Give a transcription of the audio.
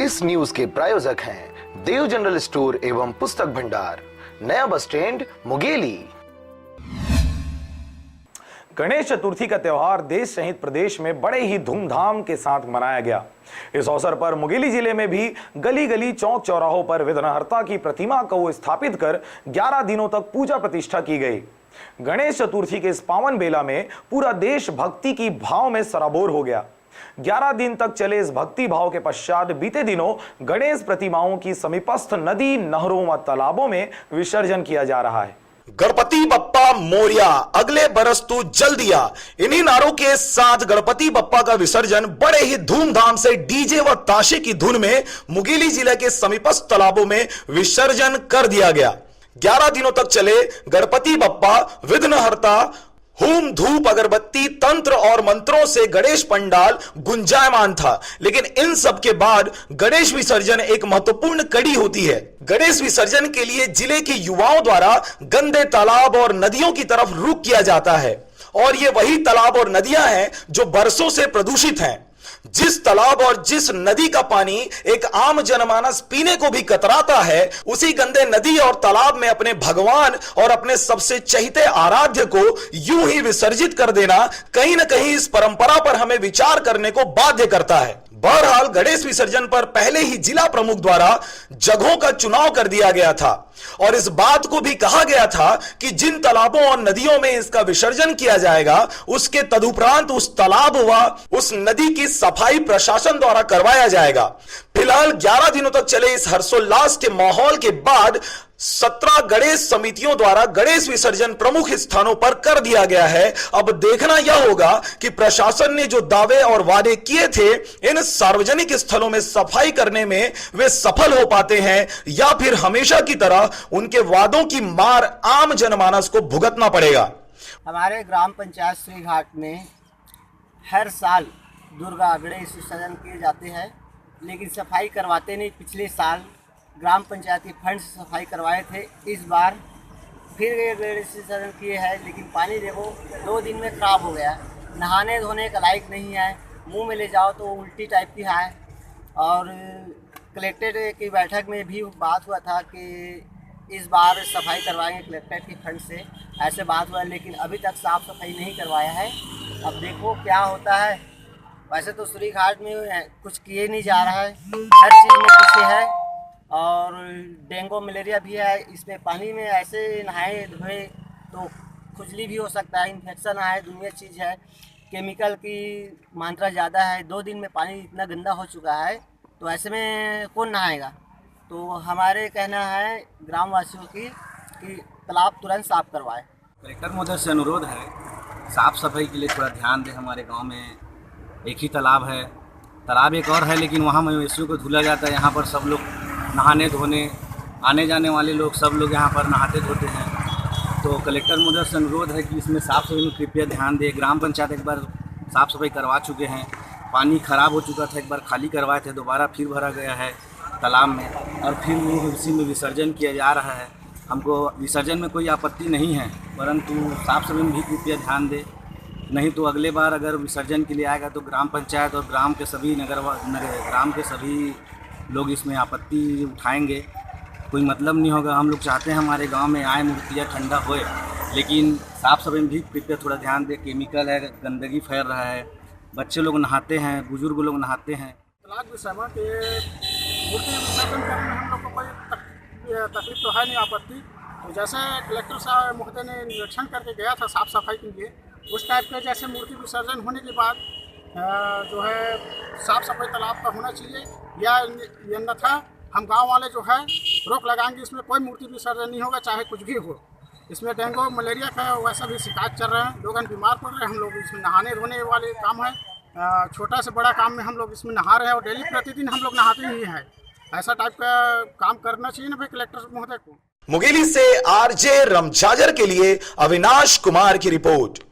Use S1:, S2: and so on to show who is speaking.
S1: इस न्यूज के प्रायोजक हैं देव जनरल स्टोर एवं पुस्तक भंडार, नया बस स्टैंड, मुंगेली।
S2: गणेश चतुर्थी का त्यौहार देश सहित प्रदेश में बड़े ही धूमधाम के साथ मनाया गया। इस अवसर पर मुंगेली जिले में भी गली गली, चौक चौराहों पर विघ्नहर्ता की प्रतिमा को स्थापित कर 11 दिनों तक पूजा प्रतिष्ठा की गई। गणेश चतुर्थी के इस पावन बेला में पूरा देश भक्ति की भाव में सराबोर हो गया। 11 दिन तक चले इस भक्ति भाव के पश्चात बीते दिनों गणेश प्रतिमाओं की समीपस्थ नदी, नहरों व तालाबों में विसर्जन किया जा रहा है।
S3: गणपति बप्पा मोरिया, अगले बरस तू जल्दिया, इन्हीं नारों के साथ गणपति बप्पा का विसर्जन बड़े ही धूमधाम से डीजे व ताशे की धुन में मुंगेली जिले के समीपस्थ तालाबों में विसर्जन कर दिया गया। 11 दिनों तक चले गणपति बप्पा विघ्नहर्ता होम, धूप, अगरबत्ती, तंत्र और मंत्रों से गणेश पंडाल गुंजायमान था। लेकिन इन सब के बाद गणेश विसर्जन एक महत्वपूर्ण कड़ी होती है। गणेश विसर्जन के लिए जिले के युवाओं द्वारा गंदे तालाब और नदियों की तरफ रुख किया जाता है, और ये वही तालाब और नदियां हैं जो बरसों से प्रदूषित हैं। जिस तालाब और जिस नदी का पानी एक आम जनमानस पीने को भी कतराता है, उसी गंदे नदी और तालाब में अपने भगवान और अपने सबसे चहीते आराध्य को यूं ही विसर्जित कर देना कहीं ना कहीं इस परंपरा पर हमें विचार करने को बाध्य करता है। बहरहाल गणेश विसर्जन पर पहले ही जिला प्रमुख द्वारा जगहों का चुनाव कर दिया गया था, और इस बात को भी कहा गया था कि जिन तालाबों और नदियों में इसका विसर्जन किया जाएगा, उसके तदुपरांत उस तालाब व उस नदी की सफाई प्रशासन द्वारा करवाया जाएगा। फिलहाल 11 दिनों तक चले इस हर्षोल्लास के माहौल के बाद 17 गणेश समितियों द्वारा गणेश विसर्जन प्रमुख स्थानों पर कर दिया गया है। अब देखना यह होगा कि प्रशासन ने जो दावे और वादे किए थे इन सार्वजनिक स्थलों में सफाई करने में वे सफल हो पाते हैं, या फिर हमेशा की तरह उनके वादों की मार आम जनमानस को भुगतना पड़ेगा।
S4: हमारे ग्राम पंचायत श्रीघाट में हर साल दुर्गा गणेश विसर्जन किए जाते हैं, लेकिन सफाई करवाते नहीं। पिछले साल ग्राम पंचायत के फंड से सफाई करवाए थे, इस बार फिर गणेश विसर्जन किए हैं, लेकिन पानी देखो 2 दिन में खराब हो गया। नहाने धोने का लायक नहीं है, मुंह में ले जाओ तो उल्टी टाइप की है। और कलेक्टर की बैठक में भी बात हुआ था कि इस बार सफाई करवाएंगे कलेक्टर के फंड से, ऐसे बात हुआ, लेकिन अभी तक साफ़ सफाई नहीं करवाया है। अब देखो क्या होता है। वैसे तो श्रीघाट में कुछ किए नहीं जा रहा है, हर चीज़ में पीछे है, और डेंगू मलेरिया भी है। इसमें पानी में ऐसे नहाए धोए तो खुजली भी हो सकता है, इन्फेक्शन है, दुनिया चीज़ है, केमिकल की मात्रा ज़्यादा है। 2 दिन में पानी इतना गंदा हो चुका है, तो ऐसे में कौन नहाएगा। तो हमारे कहना है ग्रामवासियों की कि तालाब तुरंत साफ करवाएं।
S5: कलेक्टर महोदय से अनुरोध है, साफ़ सफाई के लिए थोड़ा ध्यान दें। हमारे गांव में एक ही तालाब है, तालाब एक और है, लेकिन वहाँ मवेशियों को धुला जाता है। यहाँ पर सब लोग नहाने धोने, आने जाने वाले लोग सब लोग यहाँ पर नहाते धोते हैं। तो कलेक्टर महोदय से अनुरोध है कि इसमें साफ़ सफाई में कृपया ध्यान दें। ग्राम पंचायत एक बार साफ़ सफाई करवा चुके हैं, पानी ख़राब हो चुका था, एक बार खाली करवाए थे, दोबारा फिर भरा गया है तालाब में, और फिर वो उसी में विसर्जन किया जा रहा है। हमको विसर्जन में कोई आपत्ति नहीं है, परंतु साफ़ सफाई में भी कृपया ध्यान दें। नहीं तो अगले बार अगर विसर्जन के लिए आएगा तो ग्राम पंचायत और ग्राम के सभी ग्राम के सभी लोग इसमें आपत्ति उठाएंगे। कोई मतलब नहीं होगा। हम लोग चाहते हैं हमारे गांव में आए, मूर्तियाँ ठंडा होए, लेकिन साफ़ सफाई में भी कृपया थोड़ा ध्यान दें। केमिकल है, गंदगी फैल रहा है, बच्चे लोग नहाते हैं, बुजुर्ग लोग नहाते हैं।
S6: मूर्ति विसर्जन करने में हम लोग को कोई तकलीफ तो है नहीं, आपत्ति। तो जैसे कलेक्टर साहब महोदय ने निरीक्षण करके गया था साफ़ सफाई के लिए, उस टाइप के जैसे मूर्ति विसर्जन होने के बाद जो है साफ़ सफाई तालाब का होना चाहिए, या अन्यथा हम गांव वाले जो है रोक लगाएंगे। इसमें कोई मूर्ति विसर्जन नहीं होगा, चाहे कुछ भी हो। इसमें डेंगू मलेरिया का वैसा भी शिकायत चल रहा है, लोग बीमार पड़ रहे हैं। हम लोग इसमें नहाने धोने वाले काम है, छोटा से बड़ा काम में हम लोग इसमें नहा रहे हैं, और डेली प्रतिदिन हम लोग नहाते ही हैं। ऐसा टाइप का काम करना चाहिए ना भाई कलेक्टर महोदय को।
S3: मुंगेली से आरजे रमजाजर के लिए अविनाश कुमार की रिपोर्ट।